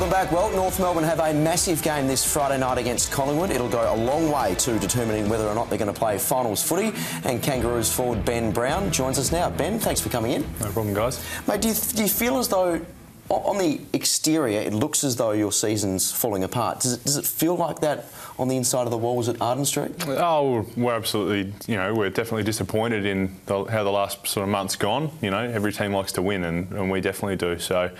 Welcome back. Well, North Melbourne have a massive game this Friday night against Collingwood. It'll go a long way to determining whether or not they're going to play finals footy. And Kangaroos forward Ben Brown joins us now. Ben, thanks for coming in. No problem, guys. Mate, do you feel as though, on the exterior, it looks as though your season's falling apart? Does it feel like that on the inside of the walls at Arden Street? Oh, we're absolutely, we're definitely disappointed in how the last sort of month's gone. Every team likes to win, and we definitely do. So,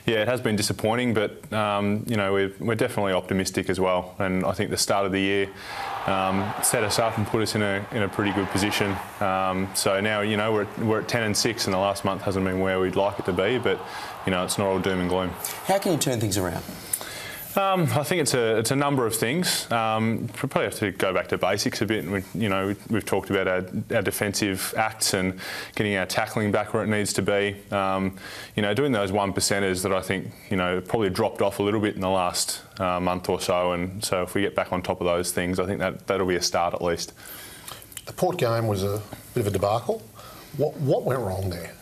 yeah, it has been disappointing, but, we're definitely optimistic as well. And I think the start of the year set us up and put us in a pretty good position. So now, we're at 10 and 6, and the last month hasn't been where we'd like it to be, but, it's not all doom and gloom. How can you turn things around? I think it's a number of things. Probably have to go back to basics a bit. We've talked about our defensive acts and getting our tackling back where it needs to be. Doing those 1%ers that I think probably dropped off a little bit in the last month or so. And so if we get back on top of those things, I think that'll be a start at least. The Port game was a bit of a debacle. What went wrong there,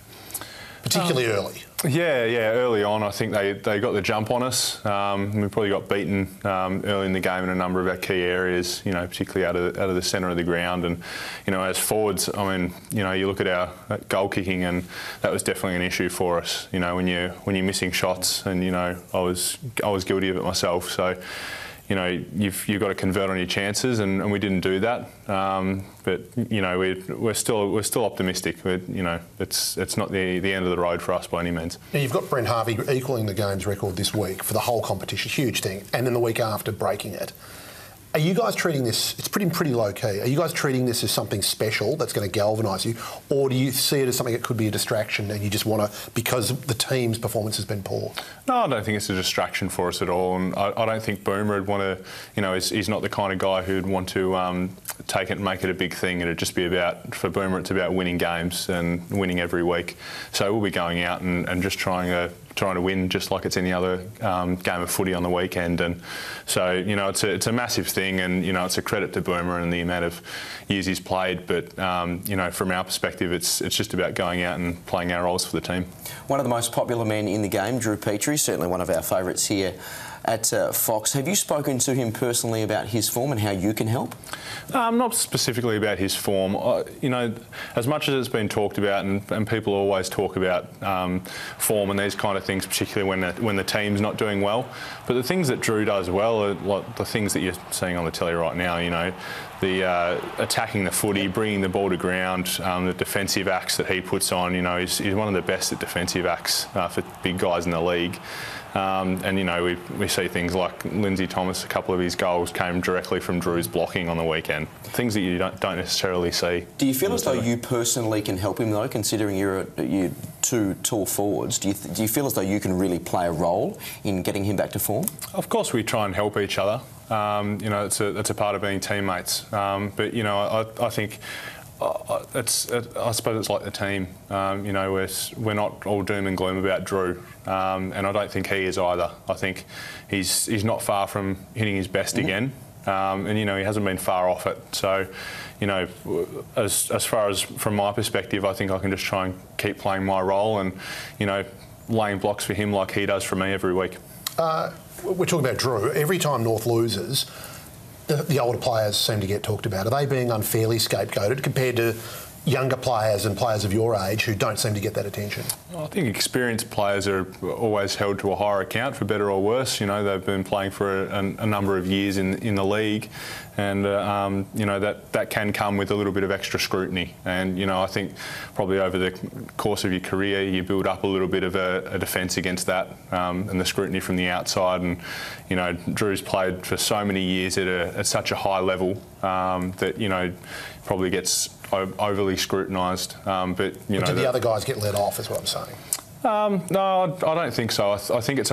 particularly early? Yeah, early on I think they got the jump on us. We probably got beaten early in the game in a number of our key areas, particularly out of the centre of the ground. And, as forwards, you look at our goal kicking, and that was definitely an issue for us. When you're missing shots, and, I was guilty of it myself. So, you've got to convert on your chances, and we didn't do that. But we're still optimistic. It's not the end of the road for us by any means. Now you've got Brent Harvey equalling the game's record this week for the whole competition, huge thing, and then the week after breaking it. Are you guys treating this, it's pretty low key, are you guys treating this as something special that's going to galvanise you, or do you see it as something that could be a distraction and you just want to, because the team's performance has been poor? No, I don't think it's a distraction for us at all, and I don't think Boomer would want to, he's not the kind of guy who'd want to take it and make it a big thing. It'd just be for Boomer, it's about winning games and winning every week. So we'll be going out and just trying to win, just like it's any other game of footy on the weekend. And so, it's a massive thing, and, it's a credit to Boomer and the amount of years he's played. But, from our perspective, it's just about going out and playing our roles for the team. One of the most popular men in the game, Drew Petrie, certainly one of our favourites here at Fox. Have you spoken to him personally about his form and how you can help? Not specifically about his form. As much as it's been talked about, and people always talk about form and these kind of things, particularly when the team's not doing well. But the things that Drew does well are like the things that you're seeing on the telly right now. The attacking the footy, bringing the ball to ground, the defensive acts that he puts on. He's one of the best at defensive acts for big guys in the league. We see things like Lindsay Thomas, a couple of his goals came directly from Drew's blocking on the weekend. Things that you don't necessarily see. Do you feel as though you personally can help him though, considering you're two tall forwards? Do you feel as though you can really play a role in getting him back to form? Of course we try and help each other. It's a part of being teammates. But I think I suppose it's like the team. We're not all doom and gloom about Drew, and I don't think he is either. I think he's not far from hitting his best again, and he hasn't been far off it. So, as far as from my perspective, I think I can just try and keep playing my role and laying blocks for him like he does for me every week. We're talking about Drew. Every time North loses, the older players seem to get talked about. Are they being unfairly scapegoated compared to younger players and players of your age who don't seem to get that attention? I think experienced players are always held to a higher account, for better or worse. They've been playing for a number of years in the league, and that can come with a little bit of extra scrutiny. And I think probably over the course of your career you build up a little bit of a defence against that, and the scrutiny from the outside. And Drew's played for so many years at such a high level that probably gets overly scrutinised. But do the other guys get let off, is what I'm saying? No, I don't think so. I think it's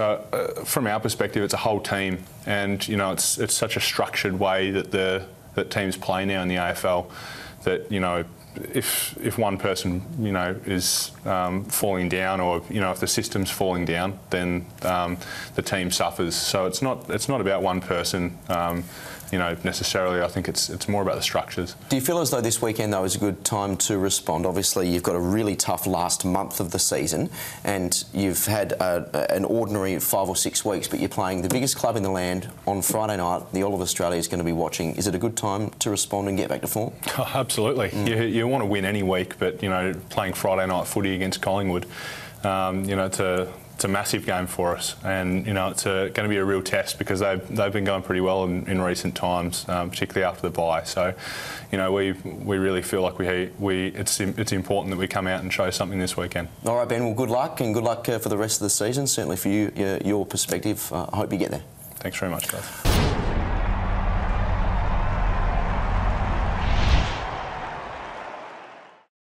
from our perspective, it's a whole team, and it's such a structured way that teams play now in the AFL that if one person is falling down, or if the system's falling down, then the team suffers. So it's not about one person. necessarily. I think it's more about the structures. Do you feel as though this weekend, though, is a good time to respond? Obviously, you've got a really tough last month of the season, and you've had an ordinary 5 or 6 weeks, but you're playing the biggest club in the land on Friday night. The all of Australia is going to be watching. Is it a good time to respond and get back to form? Oh, absolutely. You want to win any week, but playing Friday night footy against Collingwood, it's a massive game for us, and it's going to be a real test because they've been going pretty well in recent times, particularly after the bye. So, we really feel like it's important that we come out and show something this weekend. All right, Ben. Well, good luck, and good luck for the rest of the season. Certainly for you, your perspective. I hope you get there. Thanks very much, guys.